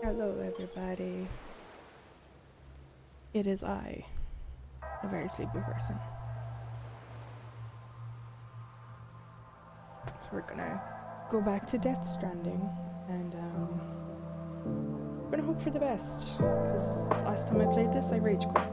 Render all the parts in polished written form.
Hello everybody. It is I, a very sleepy person. So we're gonna go back to Death Stranding and we're gonna hope for the best, because last time I played this I rage quit.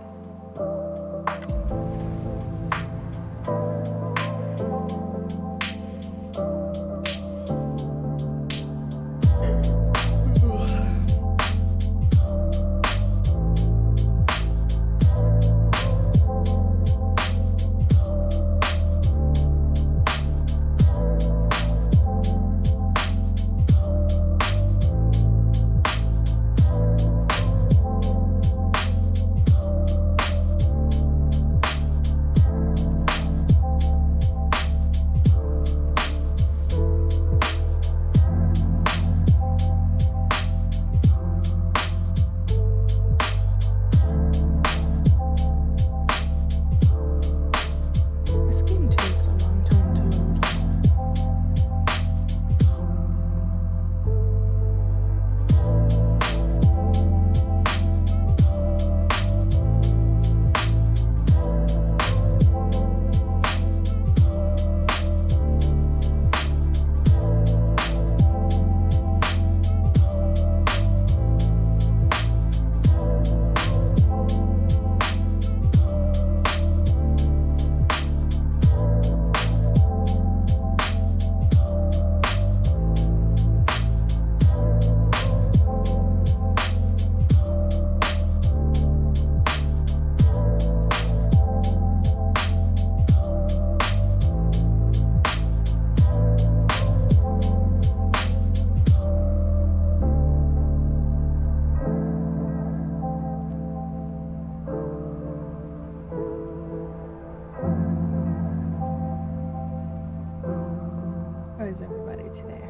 Is everybody today?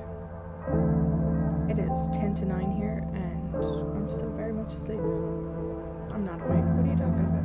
It is 10 to 9 here and I'm still very much asleep. I'm not awake. What are you talking about?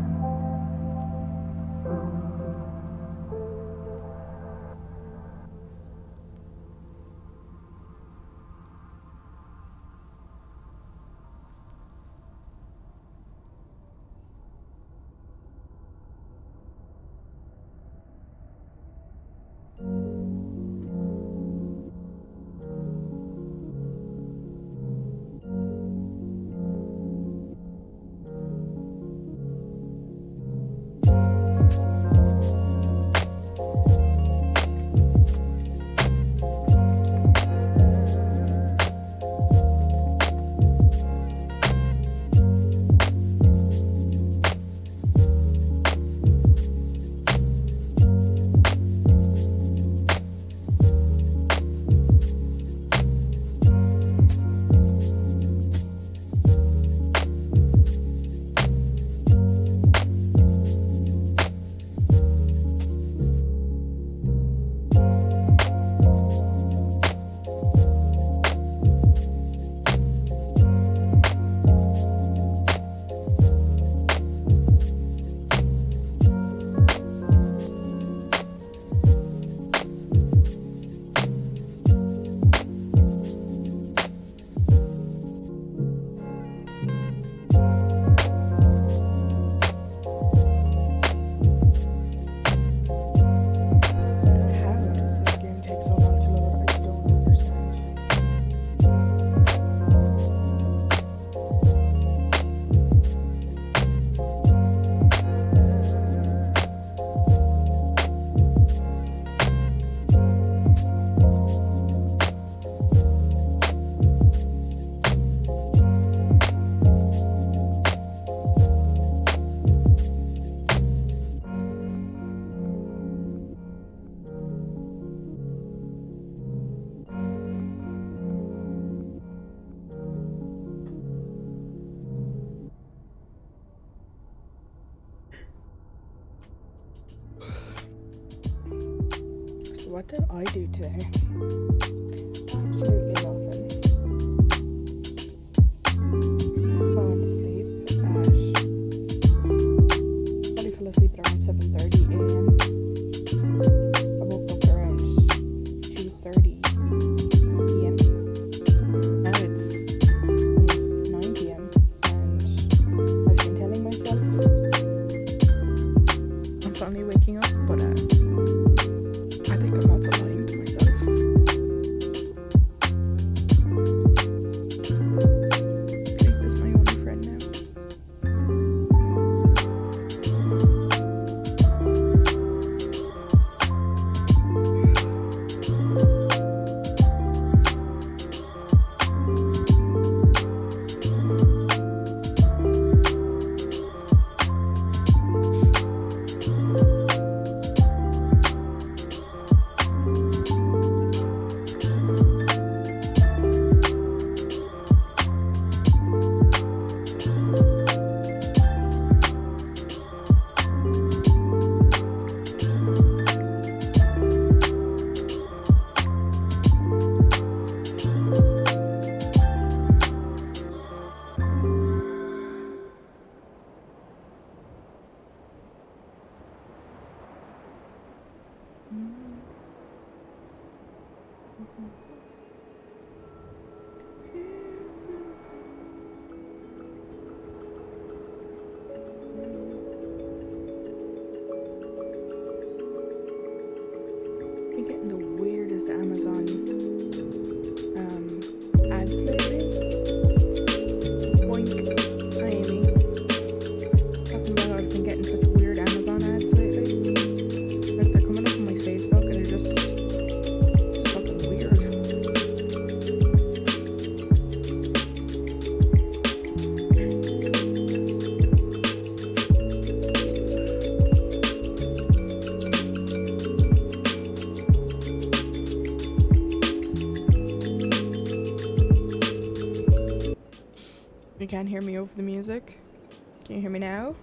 what did I do today? Absolutely nothing. I went to sleep probably fell asleep at around 7:30 a.m. I woke up around 2:30 p.m. Now it's almost 9 p.m. and I've been telling myself I'm finally waking up, but I think I'm also lying to myself. Sleep is my only friend now. Been getting the weirdest Amazon ads lately. Boink. Hi, Amy. Talking about how I've been getting such weird Amazon ads lately. Like they're coming up on my Facebook and they're just fucking weird. You can't hear me over the music? Can you hear me now?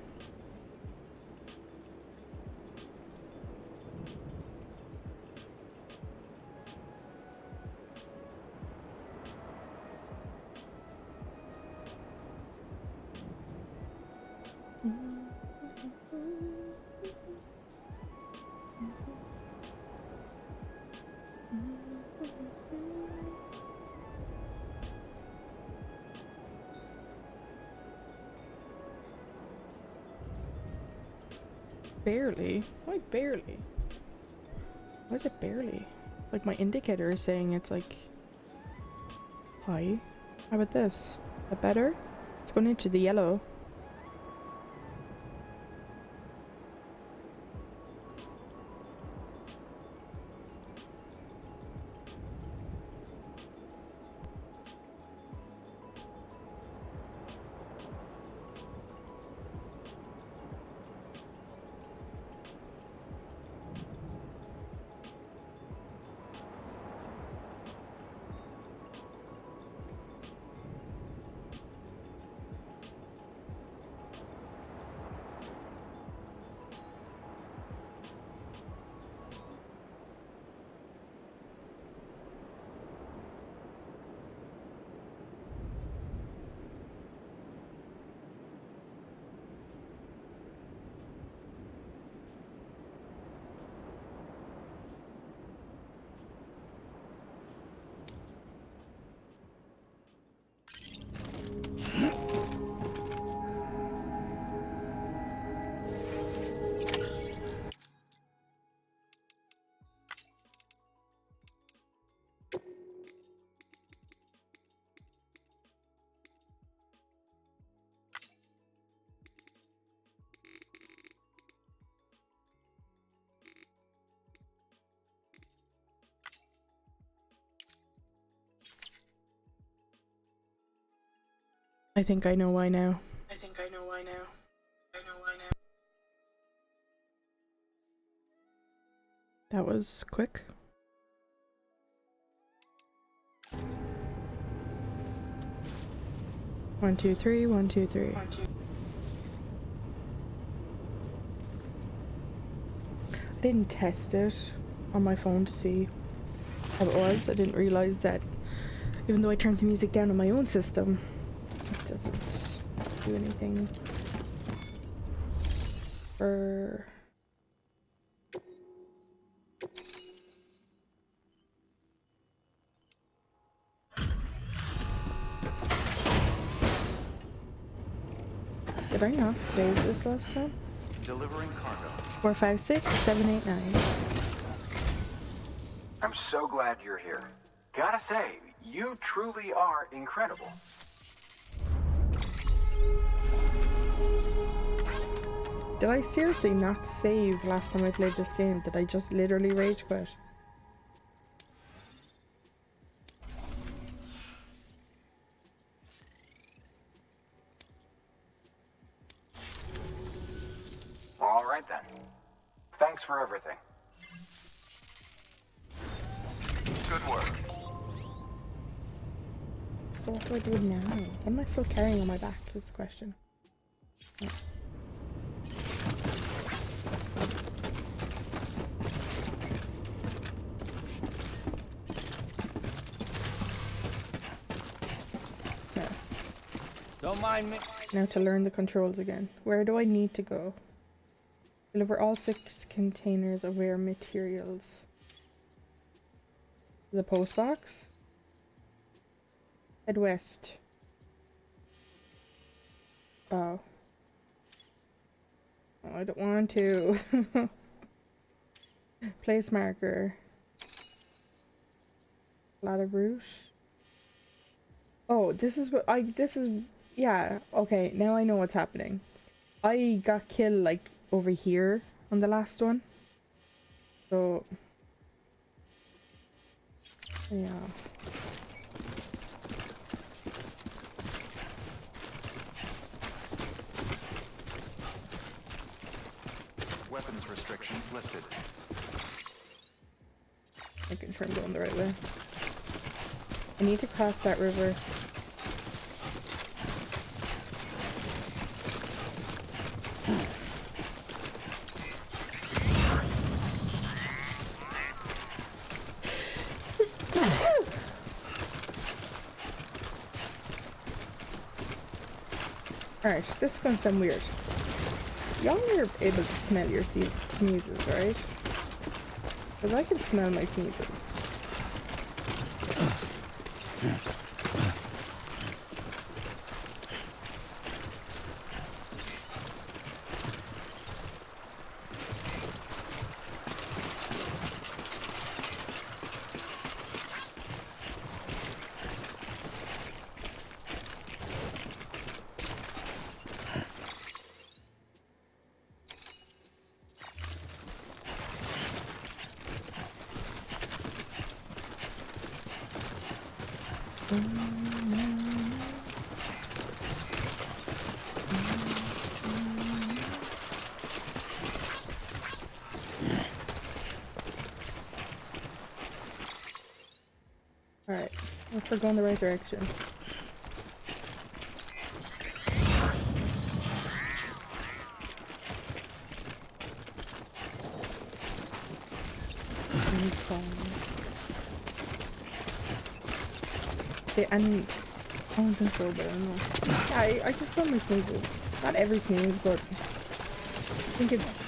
Barely? Why barely? Why is it barely? Like my indicator is saying it's like high. How about this? Is that better? It's going into the yellow. I think I know why now. I think I know why now. I know why now. That was quick. One, two, three, 1, 2, 3. 1, 2. I didn't test it. on my phone to see how it was. I didn't realize that even though I turned the music down on my own system, it doesn't do anything for... Did I not save this last time? Delivering cargo. 456 789. I'm so glad you're here. Gotta say, you truly are incredible. Did I seriously not save last time I played this game? Did I just literally rage quit? All right then. Thanks for everything. Good work. So what do I do now? What am I still carrying on my back is the question. Oh. No. Don't mind me. Now to learn the controls again. Where do I need to go? Deliver all 6 containers of rare materials. The post box? Head west. Oh. Oh, I don't want to. Place marker. Ladder route. Oh, this is what yeah, okay, now I know what's happening. I got killed like over here on the last one. So yeah. Weapons restrictions lifted. Making sure I'm going the right way. I need to cross that river. Alright, this is gonna sound weird. Y'all are able to smell your sneezes, right? Because I can smell my sneezes. Alright, let's start going the right direction. Okay, and I don't think so, but I don't know. Yeah, I can smell my sneezes. Not every sneeze, but I think it's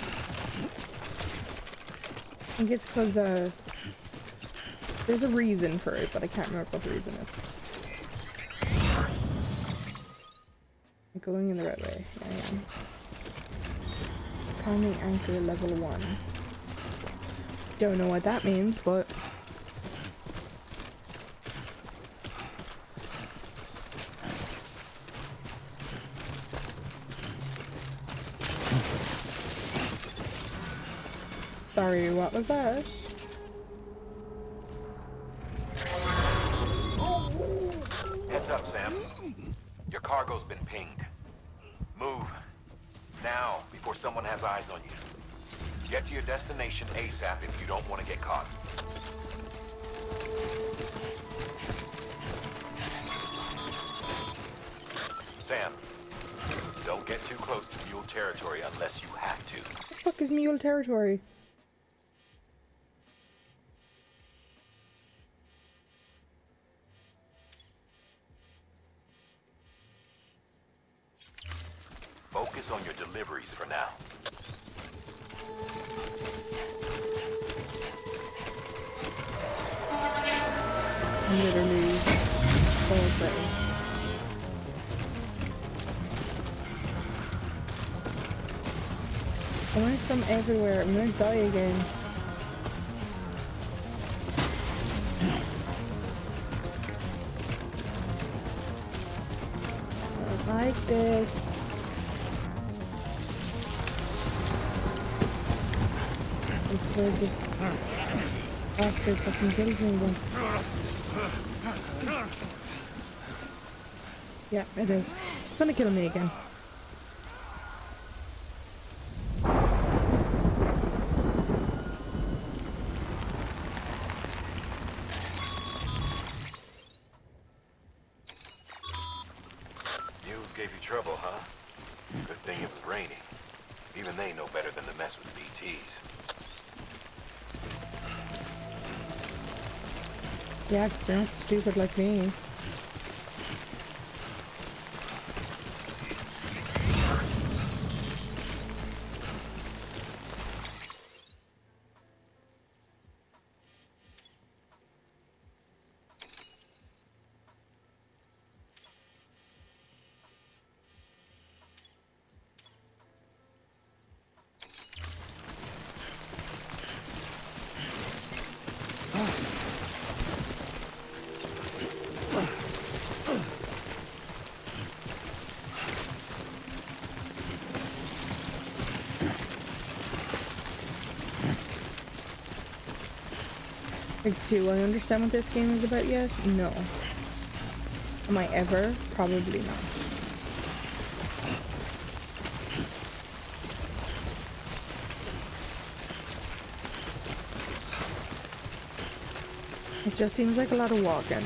because there's a reason for it, but I can't remember what the reason is. I'm going in the right way. Yeah, I am. Calming anchor level 1. Don't know what that means, but sorry, what was that? Heads up, Sam. Your cargo's been pinged. Move. Now, before someone has eyes on you. Get to your destination ASAP if you don't want to get caught. Sam, don't get too close to mule territory unless you have to. What the fuck is mule territory? Focus on your deliveries for now. Literally all day. I went from everywhere. I'm gonna die again. I don't like this. This is where the bastard fucking kills me then. Yeah, it is. It's gonna kill me again. Mules gave you trouble, huh? Good thing it was raining. Even they know better than to mess with BTs. Yeah, 'cause they're not stupid like me. Like, do I understand what this game is about yet? No. Am I ever? Probably not. It just seems like a lot of walking.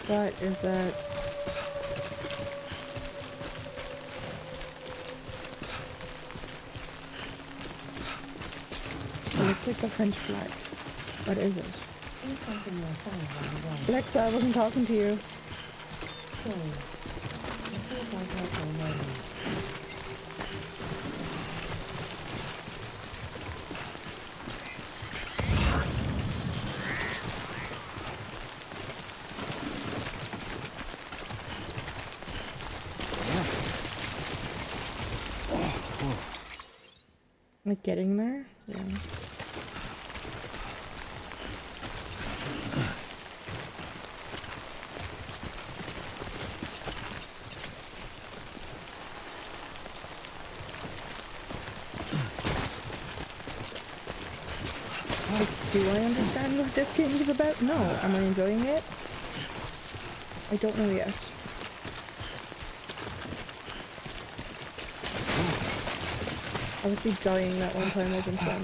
What is that? It looks like the French flag. What is it? Alexa, I wasn't talking to you. Like getting there? Yeah. Like, do I understand what this game is about? No. Am I enjoying it? I don't know yet. Obviously dying that one time wasn't fun.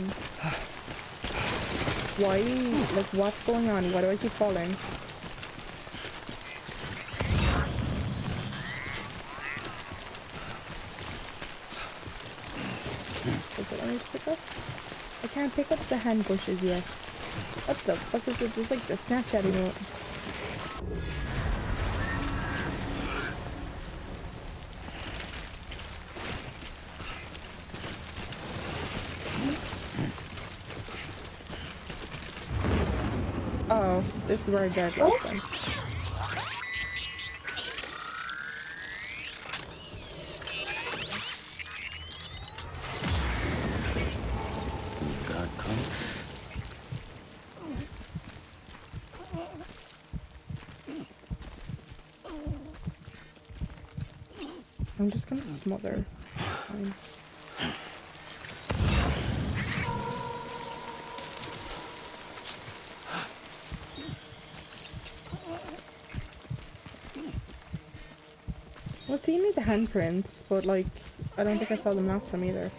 Why? Like, what's going on? Why do I keep falling? Is it I need to pick up? I can't pick up the hand bushes yet. What the fuck is it? It's like the Snapchat emote. Oh, this is where I died last time. God come. I'm just gonna smother. Fine. Well, it seemed like the handprints, but like, I don't think I saw them last time either.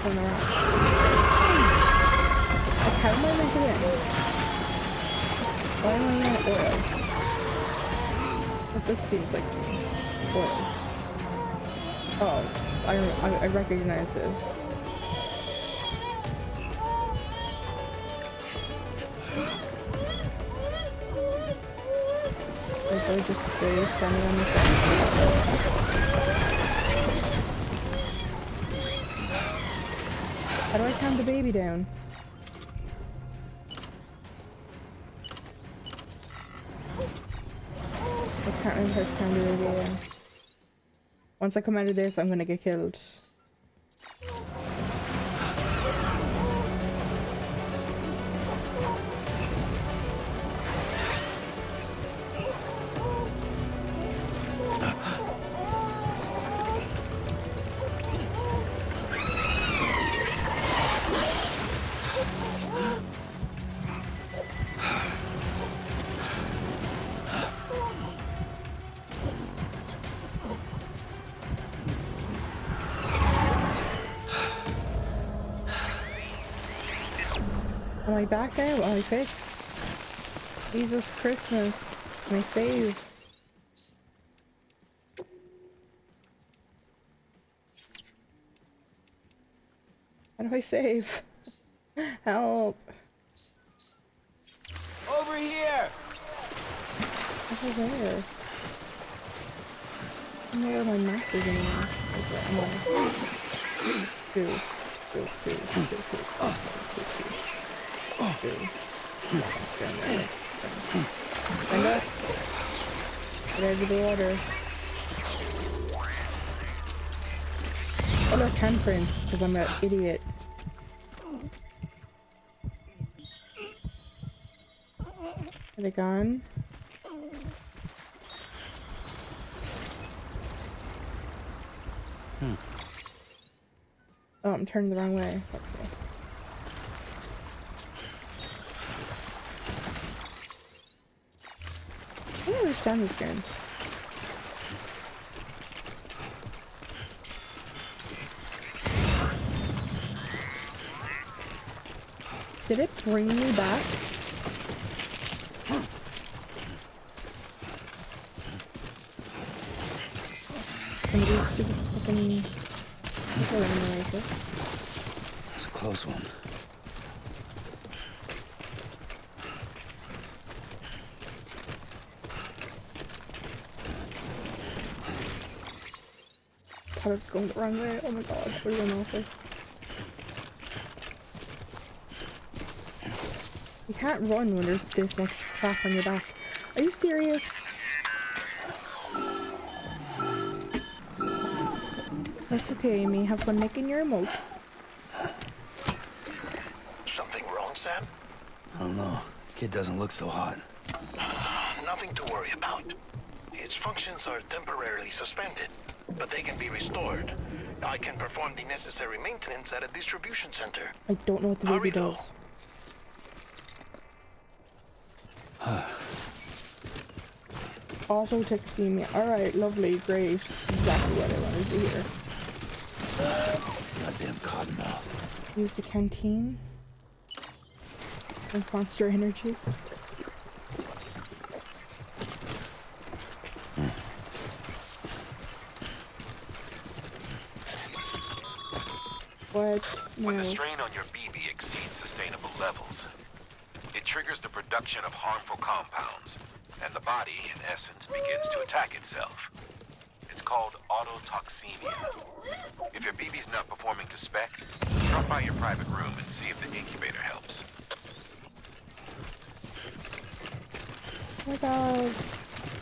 turn around. Like, how am I meant to win? Why am I not oil? What this seems like to me. It's oil. Oh, I recognize this. Like, I just stay standing on this one. How do I calm the baby down? I can't remember how to calm the baby down. Once I come out of this, I'm gonna get killed. Am I back now? Am I fixed? Jesus Christmas. Can I save? How do I save? Help! Over here! Over there. I don't know where my map is anymore. Okay, I'm on. Go. Stand up. Get out of the water. Oh look, handprints, because I'm an idiot. Are they gone? Oh, I'm turning the wrong way. Fuck's sake. I don't understand this game. Did it bring me back? Some of these stupid fucking people are in the way. That's a close one. I thought I was going the wrong way. Oh my god, that would have been awful. You can't run when there's this much crap on your back. Are you serious? That's okay, Amy. Have fun making your emote. Something wrong, Sam? I don't know. Kid doesn't look so hot. Nothing to worry about. Its functions are temporarily suspended, but they can be restored. I can perform the necessary maintenance at a distribution center. I don't know what the baby Hurry, though. does. Autotoxemia. Alright, lovely, great. Exactly what I wanted to hear. Goddamn cottonmouth. Use the canteen. And Monster Energy. What? When No. the strain on your BB exceeds sustainable levels, it triggers the production of harmful compounds, and the body, in essence, begins to attack itself. It's called autotoxemia. If your BB's not performing to spec, drop by your private room and see if the incubator helps. Oh my god.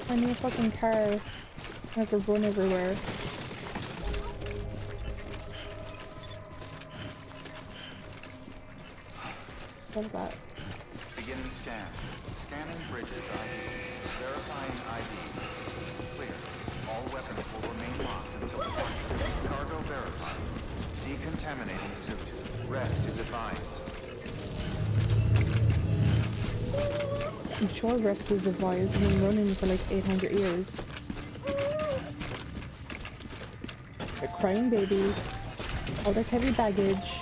I need a fucking car. I have to run everywhere. What is that? Beginning scan. Scanning bridges ID. Verifying ID. Clear. All weapons will remain locked until departure. Cargo verified. Decontaminating suit. Rest is advised. I'm sure rest is advised. I've been running for like 800 years. A crying baby. All this heavy baggage.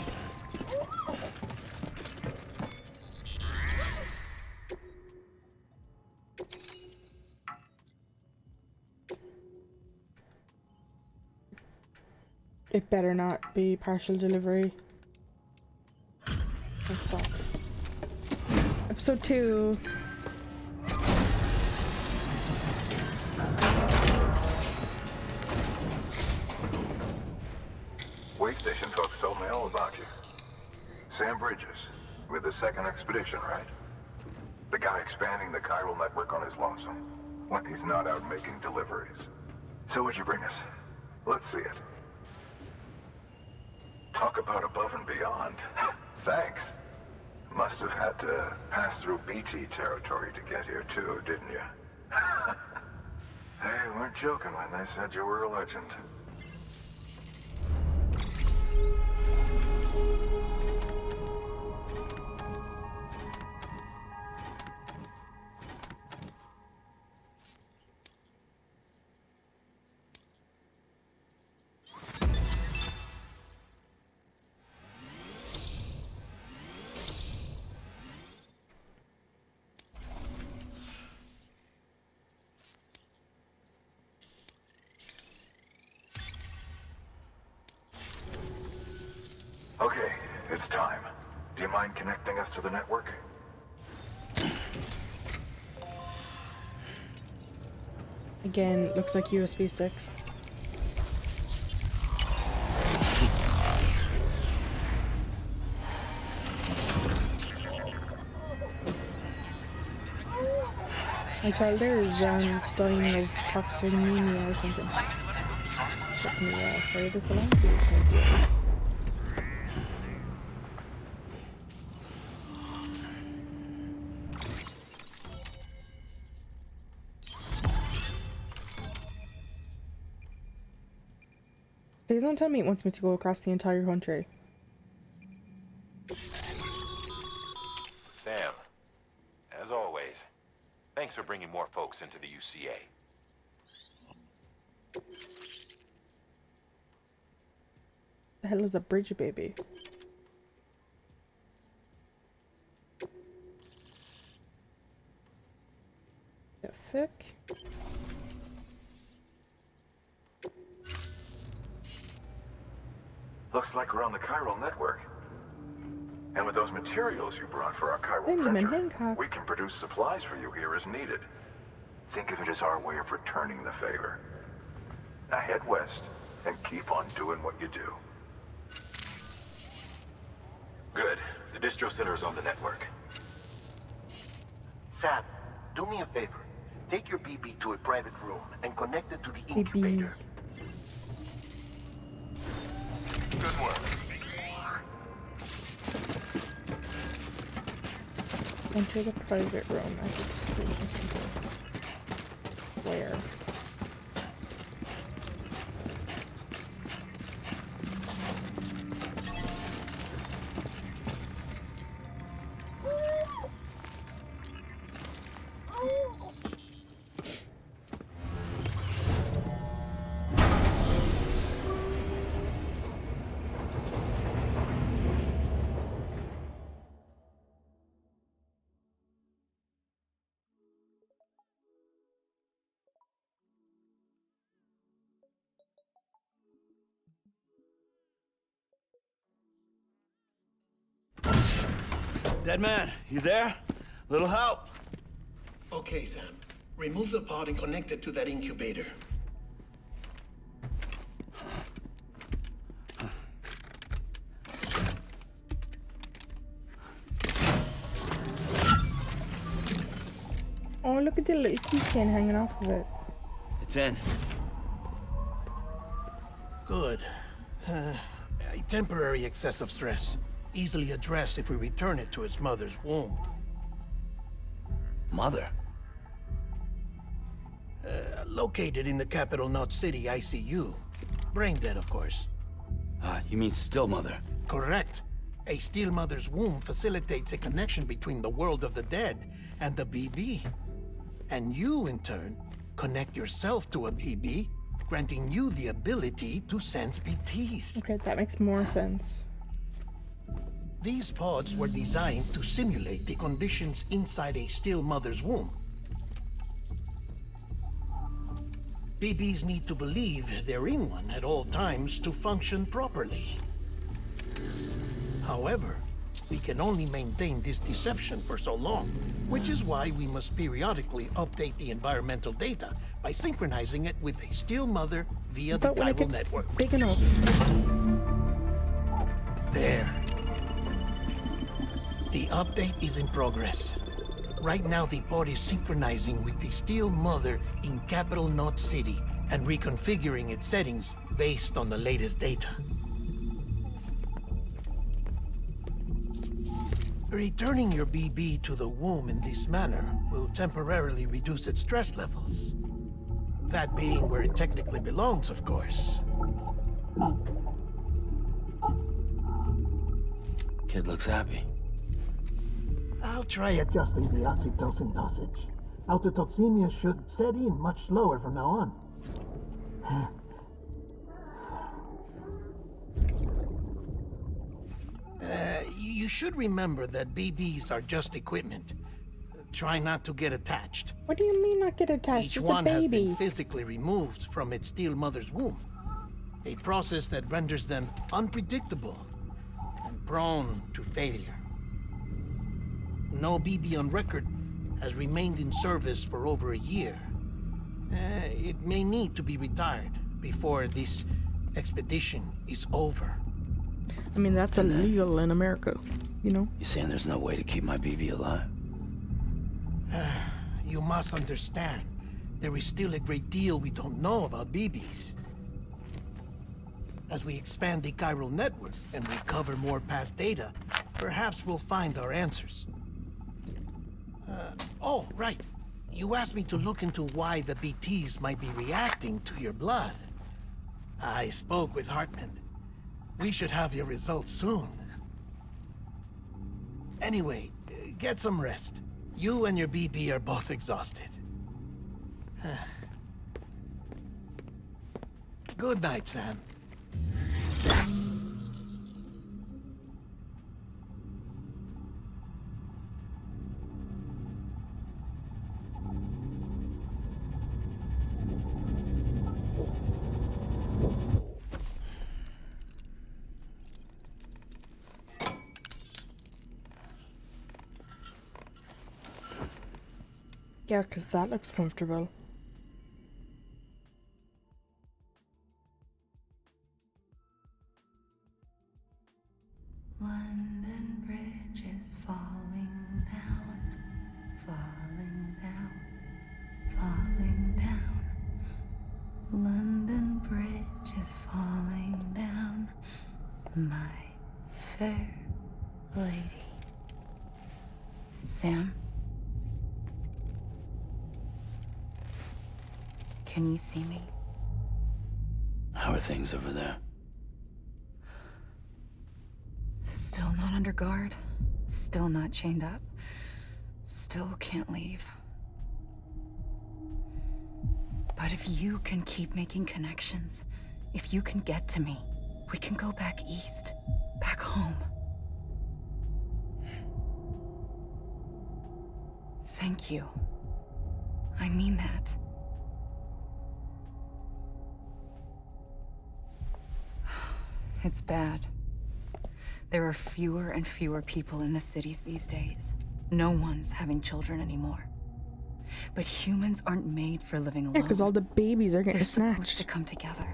It better not be partial delivery. Oh fuck. Episode 2. Wait station folks told me all about you. Sam Bridges, with the second expedition, right? The guy expanding the chiral network on his lonesome, when he's not out making deliveries. So what'd you bring us? Let's see it. Talk about above and beyond. Thanks. Must have had to pass through BT territory to get here too, didn't you? They weren't joking when they said you were a legend. Okay, it's time. Do you mind connecting us to the network? Again, looks like USB sticks. My child there is dying of toxemia or something. Let me hurry this along, please. Thank you. Please don't tell me it wants me to go across the entire country. Sam, as always, thanks for bringing more folks into the UCA. The hell is a bridge baby? The fuck? Looks like we're on the chiral network. And with those materials you brought for our chiral Benjamin printer, Hancock. we can produce supplies for you here as needed. Think of it as our way of returning the favor. Now head west and keep on doing what you do. Good. The distro center is on the network. Sam, do me a favor. Take your BB to a private room and connect it to the incubator. Good work. Enter the private room. I could just screen or something. Where? Dead man, you there? Little help? Okay, Sam. Remove the pod and connect it to that incubator. Oh, look at the little keychain hanging off of it. It's in. Good. A temporary excess of stress. Easily addressed if we return it to its mother's womb. Mother? Located in the capital Knot City ICU. Brain dead, of course. You mean still mother? Correct. A still mother's womb facilitates a connection between the world of the dead and the BB. And you, in turn, connect yourself to a BB granting you the ability to sense BTs. Okay, that makes more sense. These pods were designed to simulate the conditions inside a still mother's womb. BBs need to believe they're in one at all times to function properly. However, we can only maintain this deception for so long, which is why we must periodically update the environmental data by synchronizing it with a still mother via the But when it chiral gets network. big enough. There. The update is in progress. Right now, the pod is synchronizing with the Steel Mother in Capital Knot City and reconfiguring its settings based on the latest data. Returning your BB to the womb in this manner will temporarily reduce its stress levels. That being where it technically belongs, of course. Kid looks happy. I'll try adjusting the oxytocin dosage. Autotoxemia should set in much slower from now on. You should remember that BBs are just equipment. Try not to get attached. What do you mean not get attached? Each Just one a has baby. been physically removed from its steel mother's womb. A process that renders them unpredictable and prone to failure. No BB on record has remained in service for over a year. It may need to be retired before this expedition is over. I mean, that's illegal in America, you know? You saying there's no way to keep my BB alive? You must understand, there is still a great deal we don't know about BBs. As we expand the chiral network and recover more past data, perhaps we'll find our answers. Oh, right. You asked me to look into why the BTs might be reacting to your blood. I spoke with Hartman. We should have your results soon. Anyway, get some rest. You and your BB are both exhausted. Good night, Sam. Yeah, because that looks comfortable. London Bridge is falling down, falling down, falling down. London Bridge is falling down, my fair lady. Sam? Can you see me? How are things over there? Still not under guard. Still not chained up. Still can't leave. But if you can keep making connections, if you can get to me, we can go back east. Back home. Thank you. I mean that. It's bad. There are fewer and fewer people in the cities these days. No one's having children anymore. But humans aren't made for living alone. Yeah, because all the babies are getting They're supposed to snatched. come together,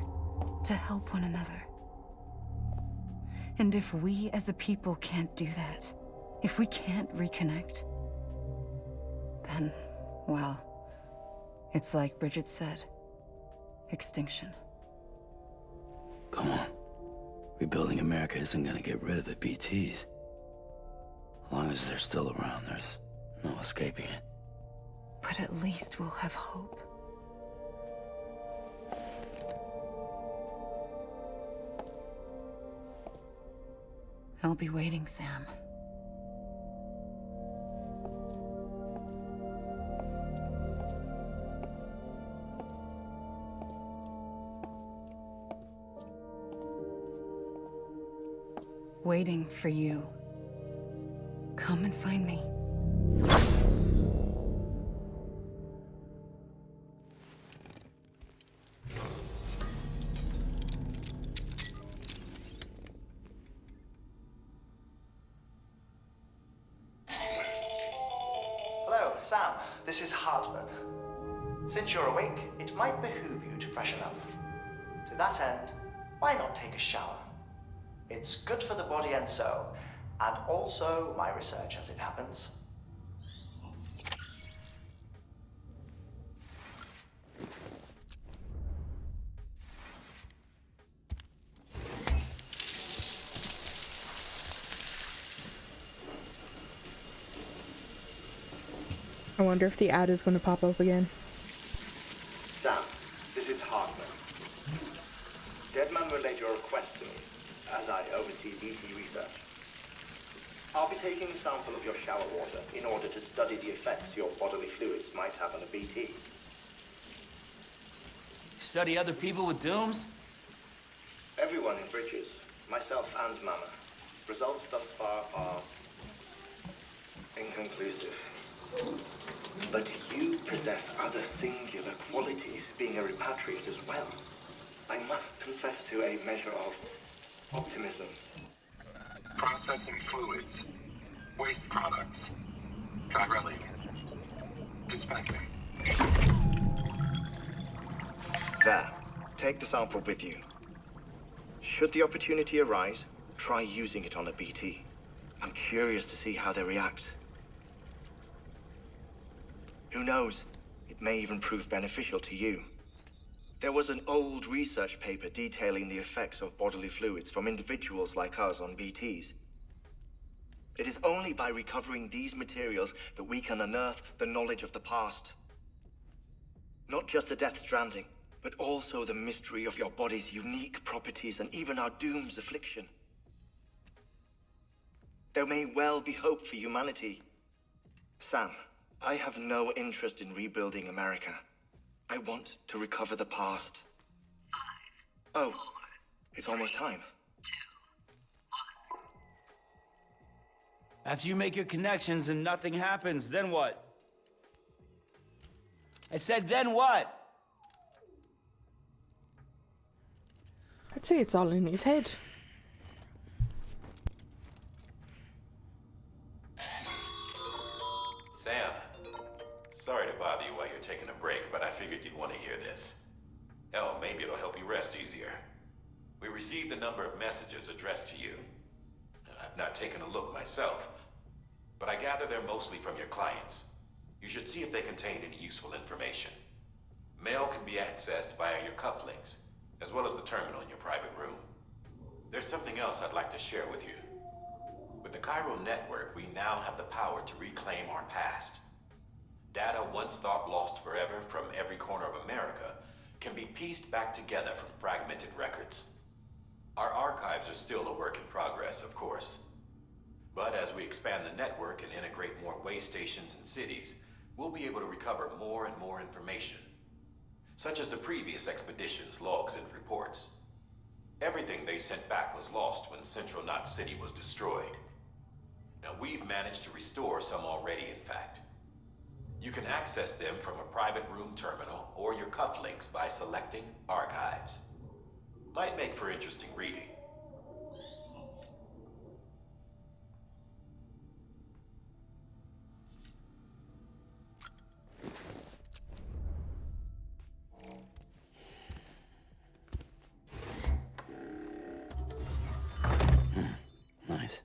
to help one another. And if we as a people can't do that, if we can't reconnect, then, well, it's like Bridget said, extinction. Come on. Rebuilding America isn't gonna get rid of the BTs. As long as they're still around, there's no escaping it. But at least we'll have hope. I'll be waiting, Sam. waiting for you. Come and find me. Hello, Sam. This is Hartman. Since you're awake, it might behoove you to freshen up. To that end, why not take a shower? It's good for the body and soul, and also my research as it happens. I wonder if the ad is going to pop up again. Sam, this is Hartman. Deadman relayed your request to me, as I oversee BT research. I'll be taking a sample of your shower water in order to study the effects your bodily fluids might have on a BT. Study other people with dooms? Everyone in Bridges, myself and Mama. Results thus far are inconclusive. But you possess other singular qualities, being a repatriate as well. I must confess to a measure of optimism. Processing fluids. Waste products. Chirelli. Dispensing. There. Take the sample with you. Should the opportunity arise, try using it on a BT. I'm curious to see how they react. Who knows? It may even prove beneficial to you. There was an old research paper detailing the effects of bodily fluids from individuals like us on BTs. It is only by recovering these materials that we can unearth the knowledge of the past. Not just the Death Stranding, but also the mystery of your body's unique properties and even our doom's affliction. There may well be hope for humanity. Sam, I have no interest in rebuilding America. I want to recover the past. 5, oh, 4, it's almost time. 2, 1. After you make your connections and nothing happens, then what? I said, then what? I'd say it's all in his head. Sam, sorry to bother you while you're taking a break, but I figured you'd want to hear this. Hell, maybe it'll help you rest easier. We received a number of messages addressed to you. I've not taken a look myself, but I gather they're mostly from your clients. You should see if they contain any useful information. Mail can be accessed via your cufflinks, as well as the terminal in your private room. There's something else I'd like to share with you. With the chiral network, we now have the power to reclaim our past. Data once thought lost forever from every corner of America can be pieced back together from fragmented records. Our archives are still a work in progress, of course. But as we expand the network and integrate more way stations and cities, we'll be able to recover more and more information, such as the previous expedition's logs and reports. Everything they sent back was lost when Central Knot City was destroyed. Now we've managed to restore some already, in fact. You can access them from a private room terminal or your cufflinks by selecting Archives. Might make for interesting reading. Nice.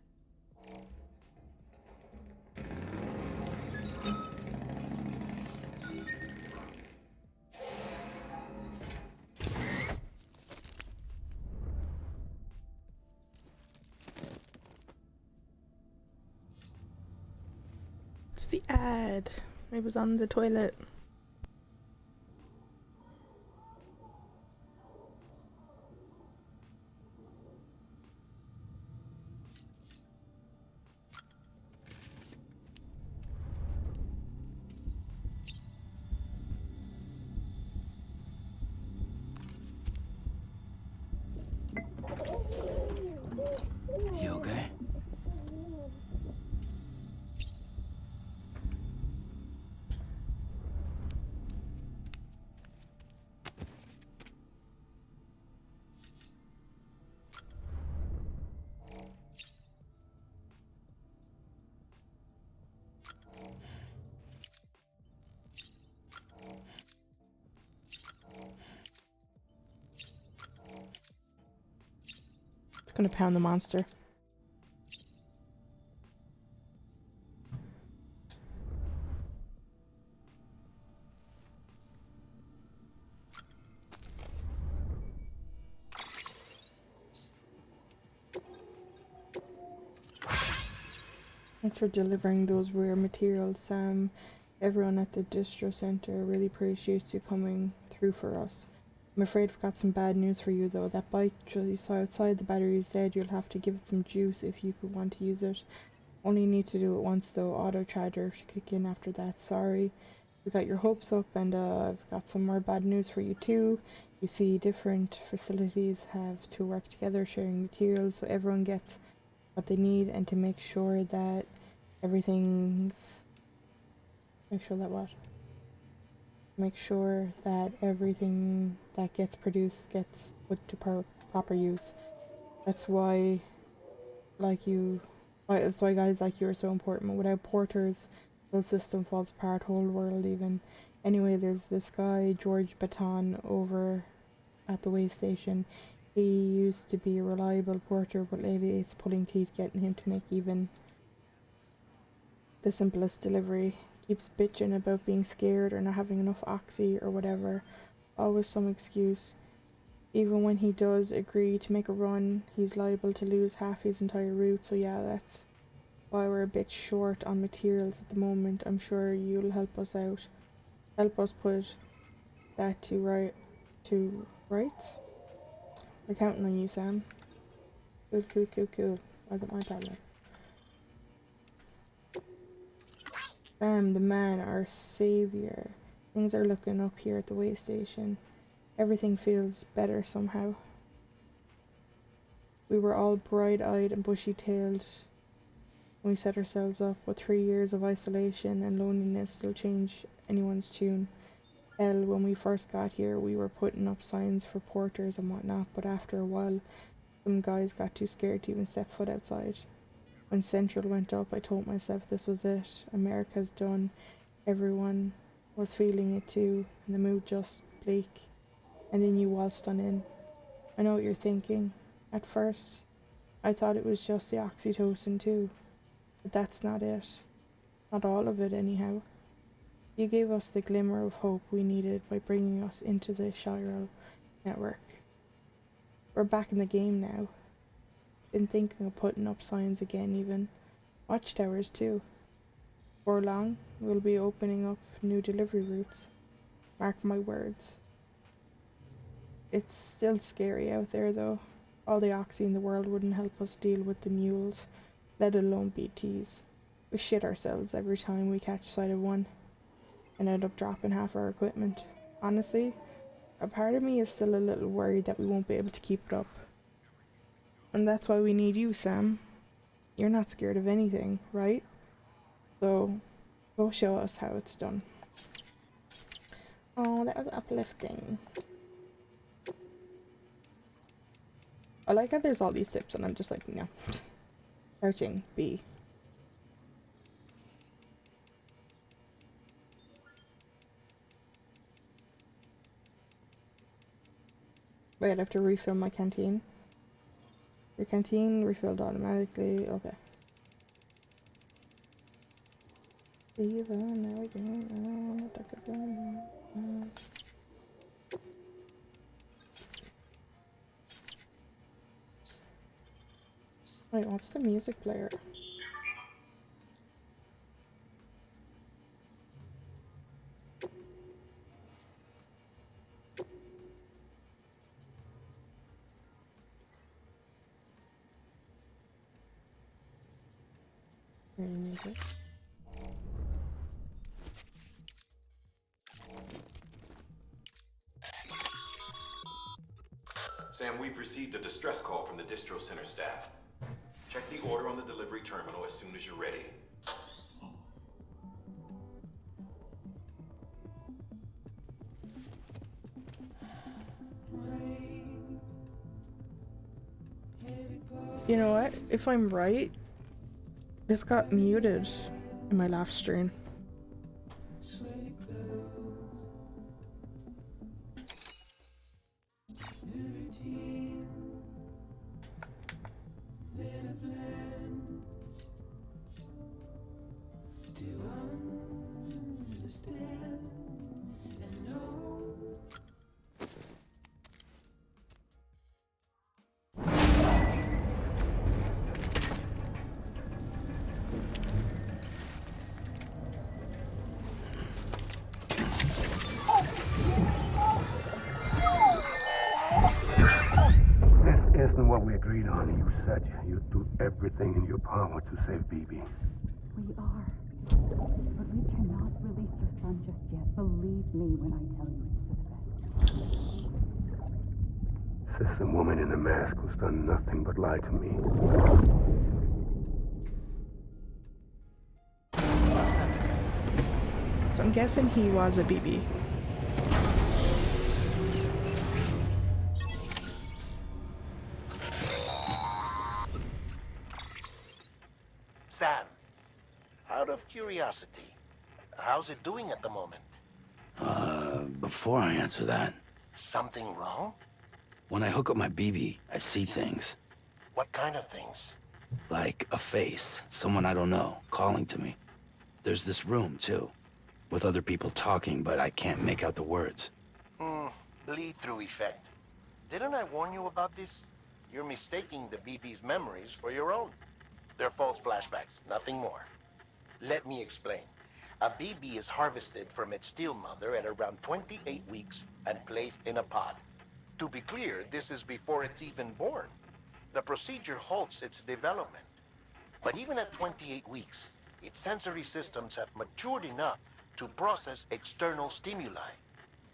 It's the ad. It was on the toilet. You okay? Just gonna pound the monster. Thanks for delivering those rare materials, Sam. Everyone at the distro center really appreciates you coming through for us. I'm afraid I've got some bad news for you though. That bike you saw outside the battery is dead. You'll have to give it some juice if you could want to use it. Only need to do it once though. Auto charger should kick in after that. Sorry. We got your hopes up, and I've got some more bad news for you too. You see, different facilities have to work together, sharing materials so everyone gets what they need, and to make sure that everything that gets produced gets put to proper use. That's why guys like you are so important. Without porters, the whole system falls apart, whole world even. Anyway, there's this guy, George Baton, over at the way station. He used to be a reliable porter, but lately it's pulling teeth getting him to make even the simplest delivery. Keeps bitching about being scared or not having enough oxy or whatever. Always some excuse. Even when he does agree to make a run, he's liable to lose half his entire route, so yeah, that's why we're a bit short on materials at the moment. I'm sure you'll help us out. Help us put that to rights. We're counting on you, Sam. Cool. Wasn't my problem. Sam, the man, our savior. Things are looking up here at the way station. Everything feels better somehow. We were all bright-eyed and bushy-tailed when we set ourselves up, but 3 years of isolation and loneliness will change anyone's tune. Hell, when we first got here, we were putting up signs for porters and whatnot, but after a while, some guys got too scared to even step foot outside. When Central went up, I told myself this was it. America's done. Everyone was feeling it too, and the mood just bleak. And then you waltzed on in. I know what you're thinking. At first, I thought it was just the oxytocin too. But that's not it. Not all of it, anyhow. You gave us the glimmer of hope we needed by bringing us into the Shiro network. We're back in the game now. Been thinking of putting up signs again even. Watchtowers too. Before long, we'll be opening up new delivery routes. Mark my words. It's still scary out there though. All the oxy in the world wouldn't help us deal with the mules, let alone BTs. We shit ourselves every time we catch sight of one, and end up dropping half our equipment. Honestly, a part of me is still a little worried that we won't be able to keep it up. And that's why we need you, Sam. You're not scared of anything, right? So, go show us how it's done. Oh, that was uplifting. I like how there's all these tips and I'm just like, no. Searching, B. Wait, I have to refill my canteen. Your canteen refilled automatically. Okay. Even, there we go. Wait, what's the music player? Music. Sam, we've received a distress call from the distro center staff. Check the order on the delivery terminal as soon as you're ready. You know what? If I'm right, this got muted in my last stream. This isn't what we agreed on. You said you'd do everything in your power to save BB. We are. But we cannot release your son just yet. Believe me when I tell you it's for the best. This is a woman in a mask who's done nothing but lie to me. So I'm guessing he was a BB. Sam, out of curiosity, how's it doing at the moment? Before I answer that, Something wrong? when I hook up my BB, I see things. What kind of things? Like a face, someone I don't know, calling to me. There's this room, too, with other people talking, but I can't make out the words. Bleed-through effect. Didn't I warn you about this? You're mistaking the BB's memories for your own. They're false flashbacks, nothing more. Let me explain. A BB is harvested from its steel mother at around 28 weeks and placed in a pod. To be clear, this is before it's even born. The procedure halts its development. But even at 28 weeks, its sensory systems have matured enough to process external stimuli.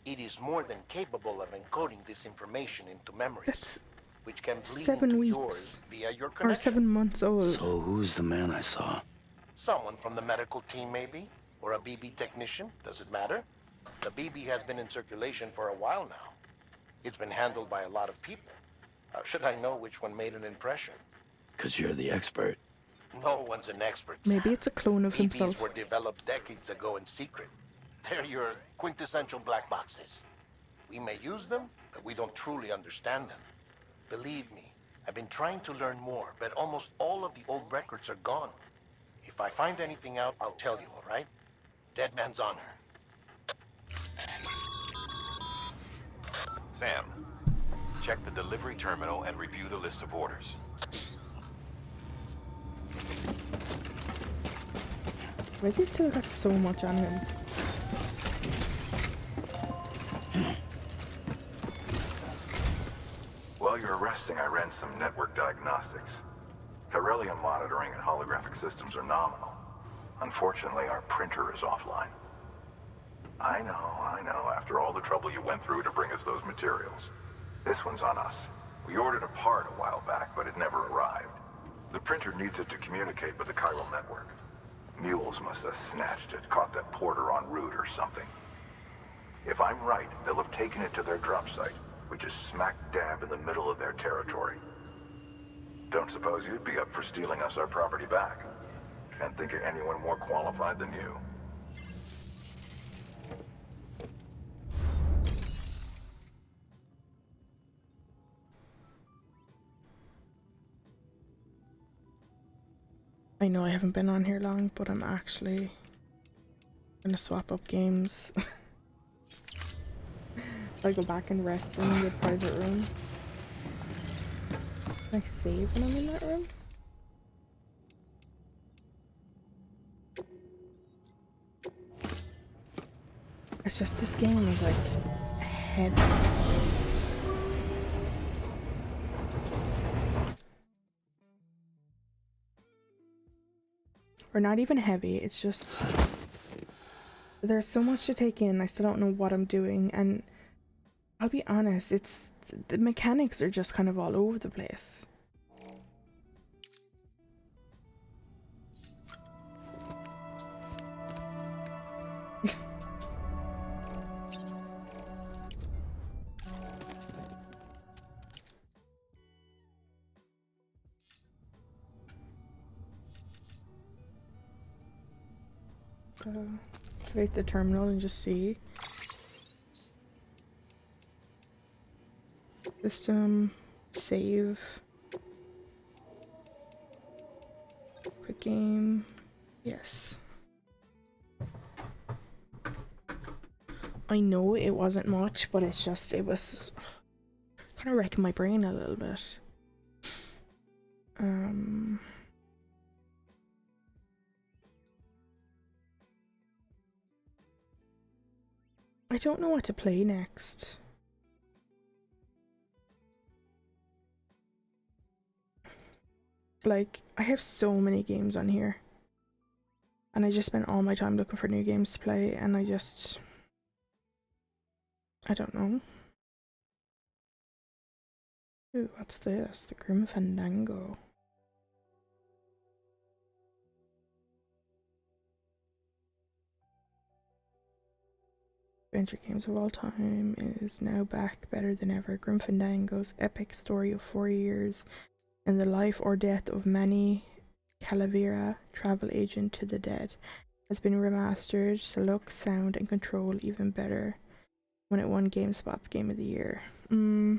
It is more than capable of encoding this information into memories, That's which can bleed 7 into weeks. yours via your Or connection. 7 months old. So who's the man I saw? Someone from the medical team, maybe? Or a BB technician? Does it matter? The BB has been in circulation for a while now. It's been handled by a lot of people. How should I know which one made an impression? 'Cause you're the expert. No one's an expert. Maybe it's a clone of BBs himself. were developed decades ago in secret. They're your quintessential black boxes. We may use them, but we don't truly understand them. Believe me, I've been trying to learn more, but almost all of the old records are gone. If I find anything out, I'll tell you, all right? Dead man's honor. Sam, check the delivery terminal and review the list of orders. Why has he still got so much on him? While you're resting, I ran some network diagnostics. Corellium monitoring and holographic systems are nominal. Unfortunately, our printer is offline. I know. After all the trouble you went through to bring us those materials. This one's on us. We ordered a part a while back, but it never arrived. The printer needs it to communicate with the chiral network. Mules must have snatched it, caught that porter en route or something. If I'm right, they'll have taken it to their drop site, which is smack dab in the middle of their territory. Don't suppose you'd be up for stealing us our property back? Can't think of anyone more qualified than you. I know I haven't been on here long, but I'm actually gonna swap up games. I go back and rest in the private room. Can I save when I'm in that room? It's just this game is like heavy. Or not even heavy, it's just there's so much to take in. I still don't know what I'm doing, and I'll be honest, it's the mechanics are just kind of all over the place. So, activate the terminal and just see. System, save, quick game, yes. I know it wasn't much, but it's just, it was kind of wrecking my brain a little bit. I don't know what to play next. Like, I have so many games on here. And I just spend all my time looking for new games to play, and I don't know. Ooh, what's this? The Grim Fandango. Adventure games of all time is now back, better than ever. Grim Fandango's epic story of 4 years and the life or death of Manny Calavera, travel agent to the dead, has been remastered to look, sound, and control even better when it won GameSpot's Game of the Year. Will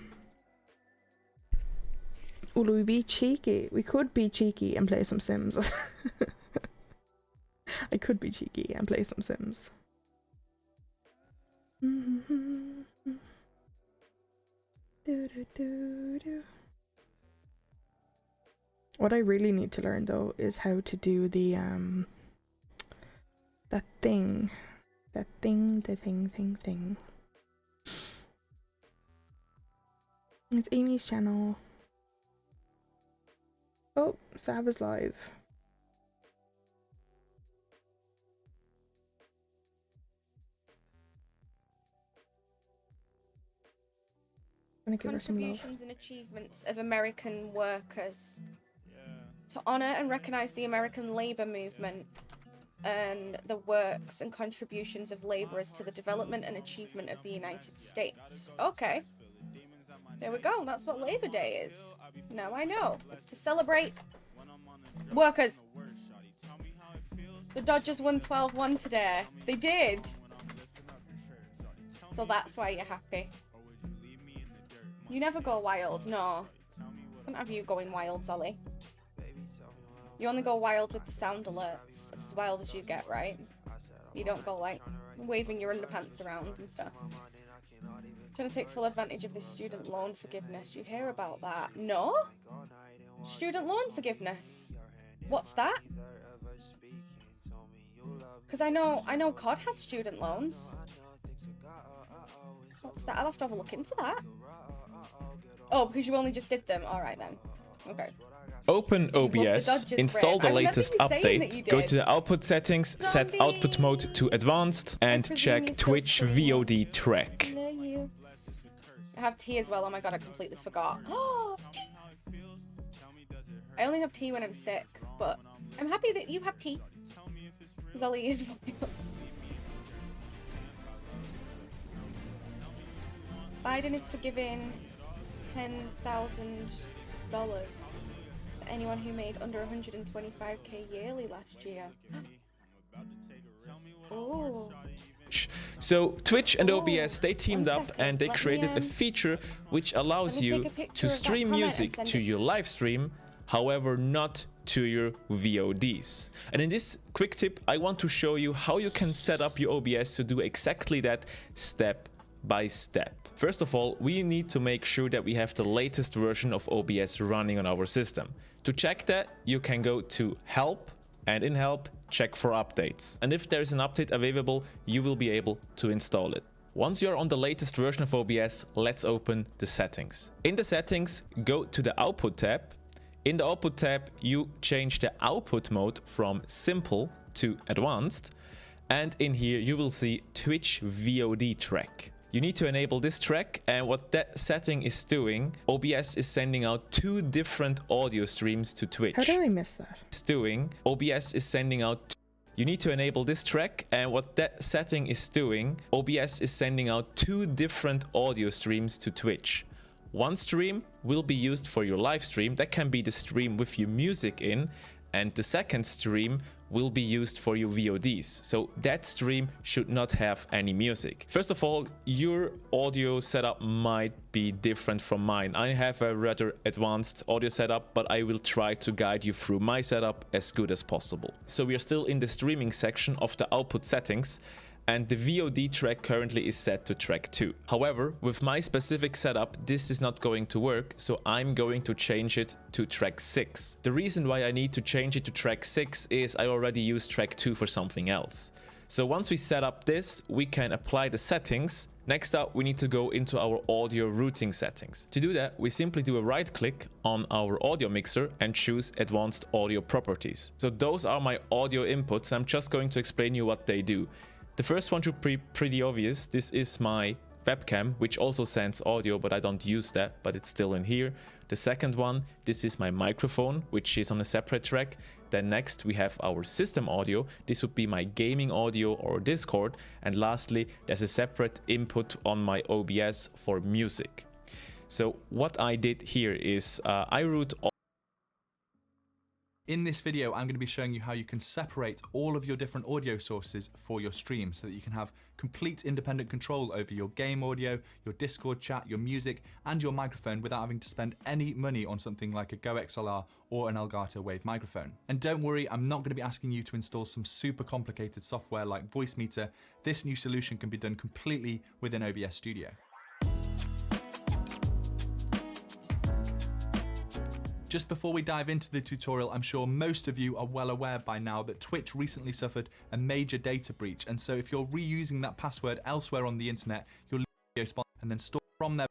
we be cheeky? We could be cheeky and play some Sims. I could be cheeky and play some Sims. What I really need to learn though is how to do the the thing. It's Amy's channel. Oh, Sav is live. Contributions and achievements of American workers. To honor and recognize the American labor movement and the works and contributions of laborers to the development and achievement of the United States. Okay. There we go. That's what Labor Day is. Now I know. It's to celebrate workers. The Dodgers won 12-1 today. They did. So that's why you're happy. You never go wild, no. I couldn't have you going wild, Zolly. You only go wild with the sound alerts. That's as wild as you get, right? You don't go like waving your underpants around and stuff. Trying to take full advantage of this student loan forgiveness. Do you hear about that? No? Student loan forgiveness? What's that? Because I know COD has student loans. What's that? I'll have to have a look into that. Oh, because you only just did them. Alright then. Okay. Open OBS, install the latest update, go to the output settings, set output mode to advanced, and check Twitch VOD track. I have tea as well. Oh my god, I completely forgot. Tea! I only have tea when I'm sick, but I'm happy that you have tea. Zolly is Biden is forgiving $10,000 for anyone who made under 125k yearly last year. Oh. So Twitch and OBS, they teamed up and they created a feature which allows you to stream music to your live stream, however not to your VODs. And in this quick tip, I want to show you how you can set up your OBS to do exactly that step by step. First of all, we need to make sure that we have the latest version of OBS running on our system. To check that, you can go to Help, and in Help, check for updates. And if there is an update available, you will be able to install it. Once you're on the latest version of OBS, let's open the settings. In the settings, go to the Output tab. In the Output tab, you change the output mode from Simple to Advanced. And in here, you will see Twitch VOD track. You need to enable this track, and what that setting is doing, OBS is sending out 2 different audio streams to Twitch. How did I miss that? It's doing, OBS is sending out. You need to enable this track, and what that setting is doing, OBS is sending out 2 different audio streams to Twitch. One stream will be used for your live stream, that can be the stream with your music in, and the second stream will be used for your VODs. So that stream should not have any music. First of all, your audio setup might be different from mine. I have a rather advanced audio setup, but I will try to guide you through my setup as good as possible. So we are still in the streaming section of the output settings, and the VOD track currently is set to track 2. However, with my specific setup, this is not going to work, so I'm going to change it to track 6. The reason why I need to change it to track 6 is I already used track 2 for something else. So once we set up this, we can apply the settings, Next up, we need to go into our audio routing settings. To do that, we simply do a right click on our audio mixer and choose Advanced Audio Properties. So those are my audio inputs, and I'm just going to explain you what they do. The first one should be pretty obvious. This is my webcam, which also sends audio, but I don't use that, but it's still in here. The second one, this is my microphone, which is on a separate track. Then next we have our system audio. This would be my gaming audio or Discord. And lastly, there's a separate input on my OBS for music. So what I did here is I route all. In this video, I'm going to be showing you how you can separate all of your different audio sources for your stream so that you can have complete independent control over your game audio, your Discord chat, your music, and your microphone without having to spend any money on something like a Go XLR or an Elgato Wave microphone. And don't worry, I'm not going to be asking you to install some super complicated software like Voicemeeter. This new solution can be done completely within OBS Studio. Just before we dive into the tutorial, I'm sure most of you are well aware by now that Twitch recently suffered a major data breach, and so if you're reusing that password elsewhere on the internet, you'll leave video sponsor and then store from their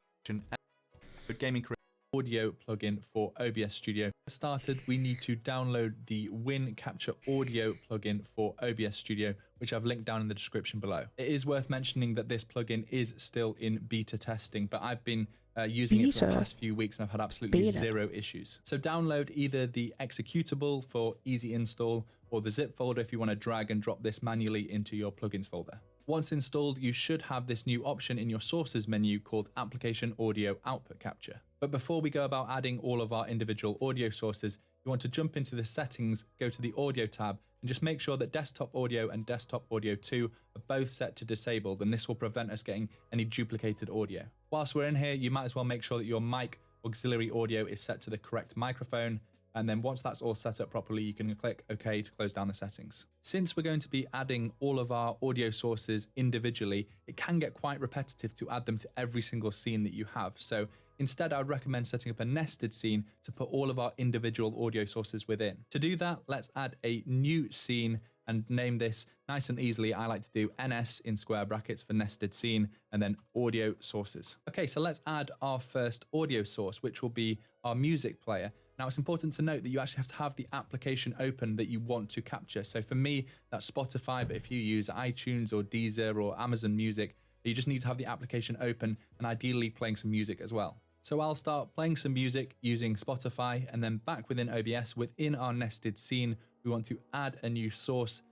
gaming career audio plugin for OBS Studio. To get started, we need to download the Win Capture Audio plugin for OBS Studio, which I've linked down in the description below. It is worth mentioning that this plugin is still in beta testing, but I've been using it for the past few weeks and I've had absolutely zero issues. So download either the executable for easy install or the zip folder if you want to drag and drop this manually into your plugins folder. Once installed, you should have this new option in your sources menu called Application Audio Output Capture. But before we go about adding all of our individual audio sources, you want to jump into the settings, go to the audio tab, and just make sure that desktop audio and desktop audio 2 are both set to disabled, and this will prevent us getting any duplicated audio. Whilst we're in here, you might as well make sure that your mic auxiliary audio is set to the correct microphone, and then once that's all set up properly, you can click OK to close down the settings. Since we're going to be adding all of our audio sources individually, it can get quite repetitive to add them to every single scene that you have. So instead, I would recommend setting up a nested scene to put all of our individual audio sources within. To do that, let's add a new scene and name this nice and easily. I like to do NS in square brackets for nested scene and then audio sources. Okay, so let's add our first audio source, which will be our music player. Now, it's important to note that you actually have to have the application open that you want to capture. So for me, that's Spotify, but if you use iTunes or Deezer or Amazon Music, you just need to have the application open and ideally playing some music as well. So I'll start playing some music using Spotify, and then back within OBS, within our nested scene, we want to add a new source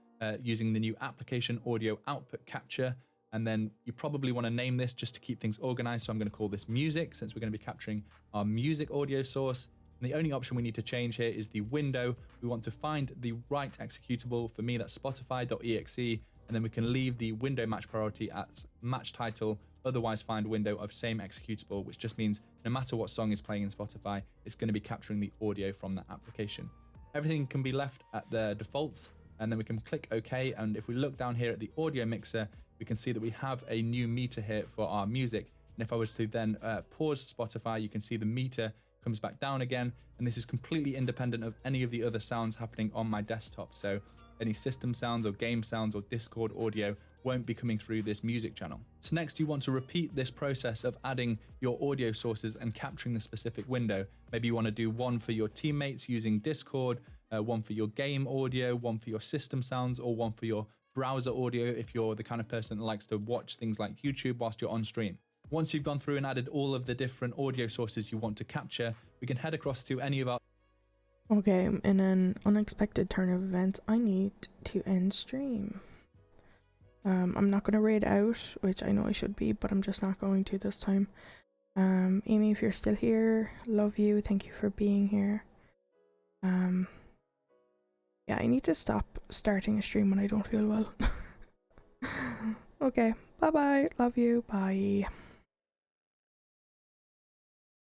using the new application audio output capture. And then you probably want to name this just to keep things organized. So I'm going to call this music, since we're going to be capturing our music audio source. And the only option we need to change here is the window. We want to find the right executable. For me, that's spotify.exe. And then we can leave the window match priority at match title, otherwise find window of same executable, which just means no matter what song is playing in Spotify, it's going to be capturing the audio from that application. Everything can be left at the defaults, and then we can click OK. And if we look down here at the audio mixer, we can see that we have a new meter here for our music. And if I was to then pause Spotify, you can see the meter comes back down again. And this is completely independent of any of the other sounds happening on my desktop. So any system sounds or game sounds or Discord audio won't be coming through this music channel. So next, you want to repeat this process of adding your audio sources and capturing the specific window. Maybe you want to do one for your teammates using Discord, one for your game audio, one for your system sounds, or one for your browser audio if you're the kind of person that likes to watch things like YouTube whilst you're on stream. Once you've gone through and added all of the different audio sources you want to capture, we can head across to any of our... Okay, in an unexpected turn of events, I need to end stream. I'm not going to raid out, which I know I should be, but I'm just not going to this time. Amy, if you're still here, love you. Thank you for being here. Yeah, I need to stop starting a stream when I don't feel well. Okay, bye-bye. Love you. Bye.